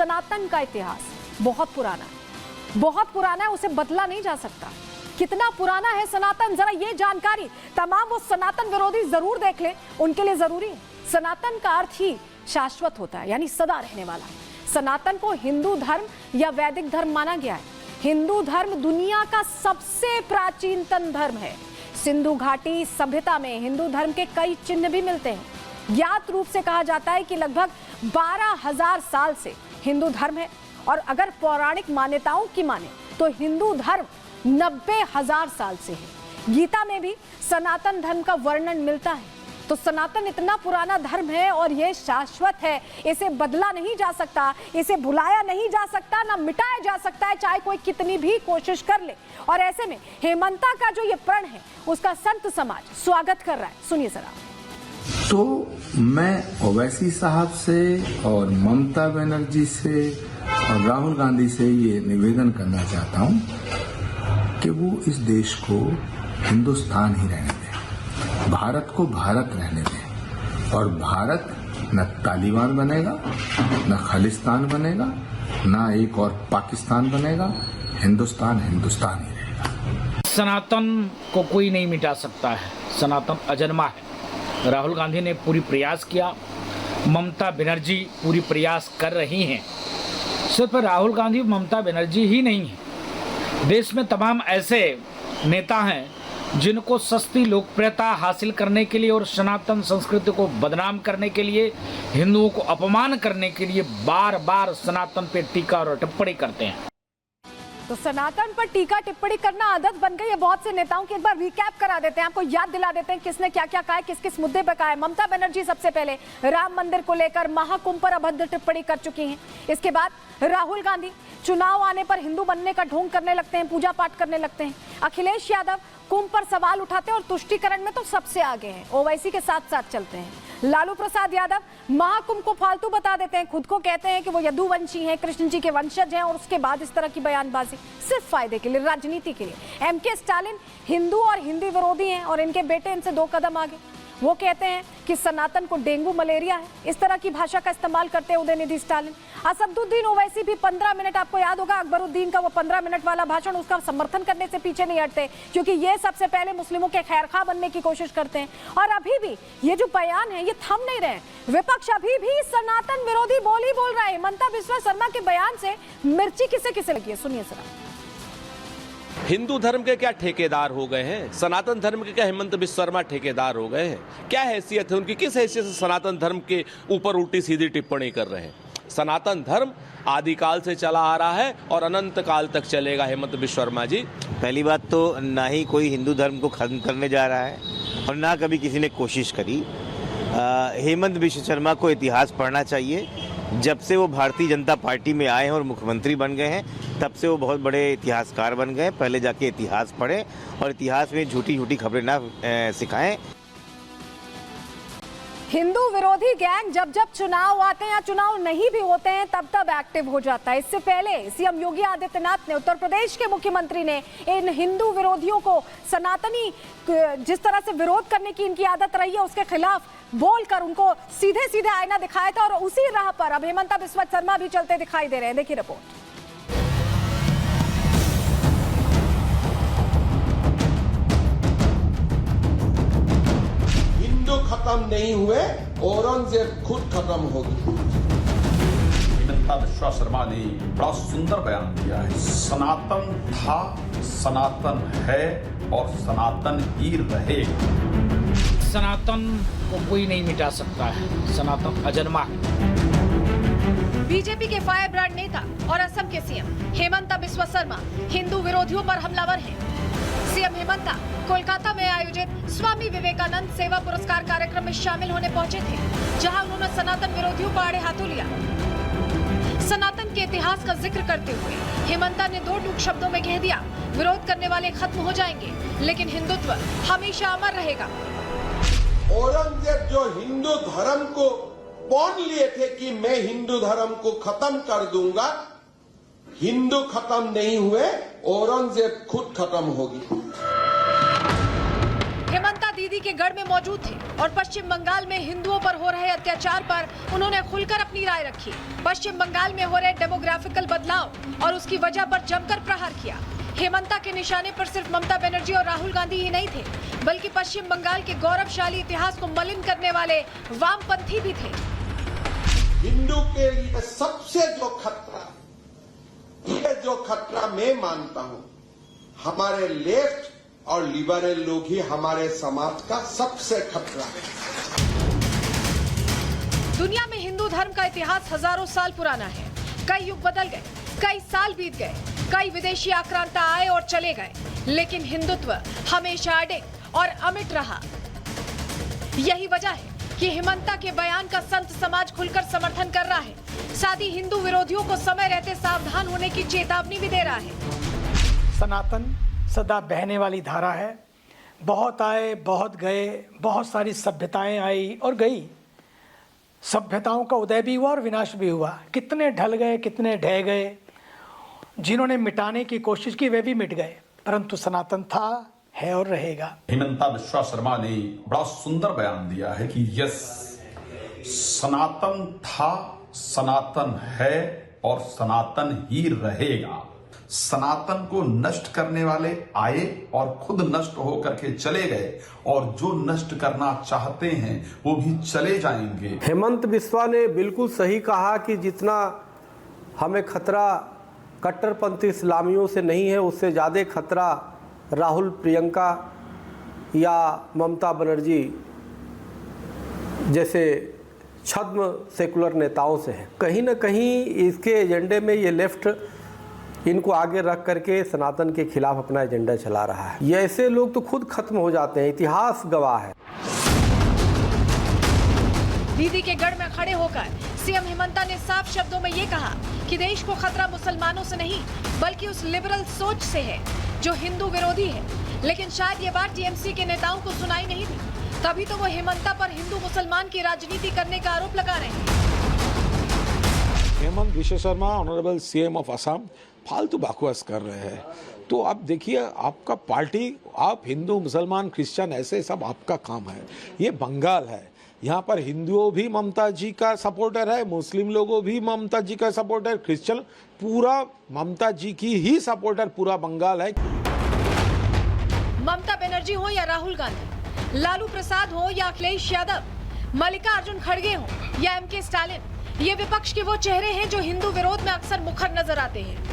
सनातन का इतिहास बहुत पुराना है, बहुत पुराना है, उसे बदला नहीं जा सकता। कितना पुराना है सनातन, जरा ये जानकारी तमाम वो सनातन विरोधी जरूर देख लें, उनके लिए जरूरी है। सनातन का अर्थ ही शाश्वत होता है, यानी सदा रहने वाला। सनातन को हिंदू धर्म या वैदिक धर्म माना गया है। हिंदू धर्म दुनिया का सबसे प्राचीनतम धर्म है। सिंधु घाटी सभ्यता में हिंदू धर्म के कई चिन्ह भी मिलते हैं। ज्ञात रूप से कहा जाता है कि लगभग 12,000 साल से हिंदू धर्म है, और अगर पौराणिक मान्यताओं की माने तो हिंदू धर्म 90,000 साल से है। गीता में भी सनातन धर्म का वर्णन मिलता है। तो सनातन इतना पुराना धर्म है और यह शाश्वत है, इसे बदला नहीं जा सकता, इसे भुलाया नहीं जा सकता, ना मिटाया जा सकता है, चाहे कोई कितनी भी कोशिश कर ले। और ऐसे में हेमंता का जो ये प्रण है उसका संत समाज स्वागत कर रहा है। सुनिए जरा। तो मैं ओवैसी साहब से और ममता बनर्जी से और राहुल गांधी से ये निवेदन करना चाहता हूं कि वो इस देश को हिंदुस्तान ही रहने दें, भारत को भारत रहने दें। और भारत न तालिबान बनेगा, न खालिस्तान बनेगा, न एक और पाकिस्तान बनेगा। हिंदुस्तान हिंदुस्तान ही रहेगा। सनातन को कोई नहीं मिटा सकता है, सनातन अजन्मा है। राहुल गांधी ने पूरी प्रयास किया, ममता बनर्जी पूरी प्रयास कर रही हैं। सिर्फ राहुल गांधी ममता बनर्जी ही नहीं है, देश में तमाम ऐसे नेता हैं जिनको सस्ती लोकप्रियता हासिल करने के लिए और सनातन संस्कृति को बदनाम करने के लिए, हिंदुओं को अपमान करने के लिए बार बार सनातन पे टीका और टिप्पणी करते हैं। तो सनातन पर टीका टिप्पणी करना आदत बन गई है बहुत से नेताओं की। एक बार रिकैप करा देते हैं, आपको याद दिला देते हैं किसने क्या क्या कहा है, किस किस मुद्दे पर कहा है। ममता बनर्जी सबसे पहले राम मंदिर को लेकर महाकुंभ पर अभद्र टिप्पणी कर चुकी हैं। इसके बाद राहुल गांधी चुनाव आने पर हिंदू बनने का ढोंग करने लगते हैं, पूजा पाठ करने लगते हैं। अखिलेश यादव कुंभ पर सवाल उठाते हैं और तुष्टीकरण में तो सबसे आगे हैं, ओवैसी के साथ साथ चलते हैं। लालू प्रसाद यादव महाकुंभ को फालतू बता देते हैं, खुद को कहते हैं कि वो यदुवंशी हैं, कृष्ण जी के वंशज हैं, और उसके बाद इस तरह की बयानबाजी सिर्फ फायदे के लिए, राजनीति के लिए। एमके स्टालिन हिंदू और हिंदी विरोधी हैं और इनके बेटे इनसे 2 कदम आगे। वो कहते हैं कि सनातन को डेंगू मलेरिया है, इस तरह की भाषा का इस्तेमाल करते हैं उदयनिधि स्टालिन। असदुद्दीन ओवैसी भी 15 मिनट, आपको याद होगा अकबरुद्दीन का वो 15 मिनट वाला भाषण, उसका समर्थन करने से पीछे नहीं हटते, क्योंकि ये सबसे पहले मुस्लिमों के खैरखा बनने की कोशिश करते हैं। और अभी भी ये जो बयान है ये थम नहीं रहे। विपक्ष अभी भी सनातन विरोधी बोल रहा है। हेमंता बिस्वा शर्मा के बयान से मिर्ची किसे किसे लगी है, सुनिए जरा। हिंदू धर्म के क्या ठेकेदार हो गए हैं? सनातन धर्म के क्या हेमंत बिस्वा शर्मा ठेकेदार हो गए हैं? क्या हैसियत है उनकी? किस हैसियत से सनातन धर्म के ऊपर उल्टी सीधी टिप्पणी कर रहे हैं? सनातन धर्म आदिकाल से चला आ रहा है और अनंत काल तक चलेगा। हेमंत बिस्वा शर्मा जी, पहली बात तो ना ही कोई हिंदू धर्म को खत्म करने जा रहा है और ना कभी किसी ने कोशिश करी। हेमंत बिस्वा शर्मा को इतिहास पढ़ना चाहिए। जब से वो भारतीय जनता पार्टी में आए हैं और मुख्यमंत्री बन गए हैं, तब से वो बहुत बड़े इतिहासकार बन गए। पहले जाके इतिहास पढ़ें और इतिहास में झूठी झूठी खबरें ना सिखाएं। हिंदू विरोधी गैंग जब जब चुनाव आते हैं या चुनाव नहीं भी होते हैं तब तब एक्टिव हो जाता है। इससे पहले सीएम योगी आदित्यनाथ ने, उत्तर प्रदेश के मुख्यमंत्री ने इन हिंदू विरोधियों को, सनातनी जिस तरह से विरोध करने की इनकी आदत रही है उसके खिलाफ बोलकर उनको सीधे सीधे आईना दिखाया था। और उसी राह पर अब हेमंता बिस्वा शर्मा भी चलते दिखाई दे रहे हैं। देखिए रिपोर्ट। खत्म नहीं हुए, औरंगजेब खुद खत्म होगी। हेमंता बिस्वा शर्मा ने बड़ा सुंदर बयान दिया है। सनातन था, सनातन है और सनातन ही रहेगा। सनातन को कोई नहीं मिटा सकता है, सनातन अजन्मा है। बीजेपी के फायर ब्रांड नेता और असम के सीएम हेमंता बिस्वा शर्मा हिंदू विरोधियों पर हमलावर हैं। सीएम हेमंता कोलकाता में आयोजित स्वामी विवेकानंद सेवा पुरस्कार कार्यक्रम में शामिल होने पहुंचे थे, जहां उन्होंने सनातन विरोधियों को आड़े हाथों लिया। सनातन के इतिहास का जिक्र करते हुए हेमंता ने 2 टूक शब्दों में कह दिया, विरोध करने वाले खत्म हो जाएंगे लेकिन हिंदुत्व हमेशा अमर रहेगा। औरंगजेब जो हिंदू धर्म को पौन लिए थे कि मैं हिंदू धर्म को खत्म कर दूंगा, हिंदू खत्म नहीं हुए, औरंगजेब खुद खत्म होगी। हेमंता दीदी दीदी के गढ़ में मौजूद थे और पश्चिम बंगाल में हिंदुओं पर हो रहे अत्याचार पर उन्होंने खुलकर अपनी राय रखी। पश्चिम बंगाल में हो रहे डेमोग्राफिकल बदलाव और उसकी वजह पर जमकर प्रहार किया। हेमंता के निशाने पर सिर्फ ममता बनर्जी और राहुल गांधी ही नहीं थे, बल्कि पश्चिम बंगाल के गौरवशाली इतिहास को मलिन करने वाले वामपंथी भी थे। हिंदू के लिए सबसे जो खतरा मैं मानता हूं, हमारे लेफ्ट और लिबरल लोग ही हमारे समाज का सबसे खतरा है। दुनिया में हिंदू धर्म का इतिहास हजारों साल पुराना है। कई युग बदल गए, कई साल बीत गए, कई विदेशी आक्रांता आए और चले गए, लेकिन हिंदुत्व हमेशा अडिग और अमिट रहा। यही वजह है कि हेमंता के बयान का संत समाज खुलकर समर्थन कर रहा है। साथ ही हिंदू विरोधियों को समय रहते सावधान होने की चेतावनी भी दे रहा है। सनातन सदा बहने वाली धारा है। बहुत आए, बहुत गए, बहुत सारी सभ्यताएं आई और गई। सभ्यताओं का उदय भी हुआ और विनाश भी हुआ। कितने ढल गए, कितने ढह गए। जिन्होंने मिटाने की कोशिश की वे भी मिट गए, परंतु सनातन था, है और रहेगा। हेमंता बिश्वा शर्मा ने बड़ा सुंदर बयान दिया है कि यस, सनातन था, सनातन है और सनातन ही रहेगा। सनातन को नष्ट करने वाले आए और खुद नष्ट होकर के चले गए, और जो नष्ट करना चाहते हैं वो भी चले जाएंगे। हेमंत बिस्वा ने बिल्कुल सही कहा कि जितना हमें खतरा कट्टरपंथी इस्लामियों से नहीं है, उससे ज़्यादा खतरा राहुल, प्रियंका या ममता बनर्जी जैसे छद्म सेकुलर नेताओं से है। कहीं ना कहीं इसके एजेंडे में ये लेफ्ट इनको आगे रख करके सनातन के खिलाफ अपना एजेंडा चला रहा है। ये ऐसे लोग तो खुद खत्म हो जाते हैं, इतिहास गवाह है। दीदी के गढ़ में खड़े होकर सीएम हेमंता ने साफ शब्दों में ये कहा कि देश को खतरा मुसलमानों से नहीं, बल्कि उस लिबरल सोच से है जो हिंदू विरोधी है। लेकिन शायद ये बात टीएमसी के नेताओं को सुनाई नहीं दी, तभी तो वो हेमंता पर हिंदू मुसलमान की राजनीति करने का आरोप लगा रहे हैं। Hemant Bishwa Sharma, honourable CM of Assam, फालतू बकवास कर रहे हैं। तो आप देखिए, आपका पार्टी, आप हिंदू, मुसलमान, क्रिश्चियन, ऐसे सब आपका काम है। ये बंगाल है, यहाँ पर हिंदुओं भी ममता जी का सपोर्टर है, मुस्लिम लोगों भी ममता जी का सपोर्टर, क्रिश्चियन, पूरा ममता जी की ही सपोर्टर पूरा बंगाल है। ममता बनर्जी हो या राहुल गांधी, लालू प्रसाद हो या अखिलेश यादव, मल्लिकार्जुन खड़गे हो या एमके स्टालिन, ये विपक्ष के वो चेहरे हैं जो हिंदू विरोध में अक्सर मुखर नजर आते हैं।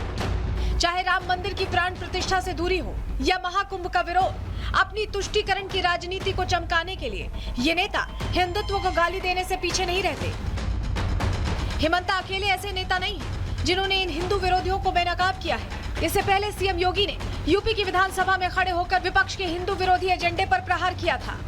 चाहे राम मंदिर की प्राण प्रतिष्ठा से दूरी हो या महाकुंभ का विरोध, अपनी तुष्टीकरण की राजनीति को चमकाने के लिए ये नेता हिंदुत्व को गाली देने से पीछे नहीं रहते। हेमंता अकेले ऐसे नेता नहीं है जिन्होंने इन हिंदू विरोधियों को बेनकाब किया है। इससे पहले सीएम योगी ने यूपी की विधानसभा में खड़े होकर विपक्ष के हिंदू विरोधी एजेंडे पर प्रहार किया था।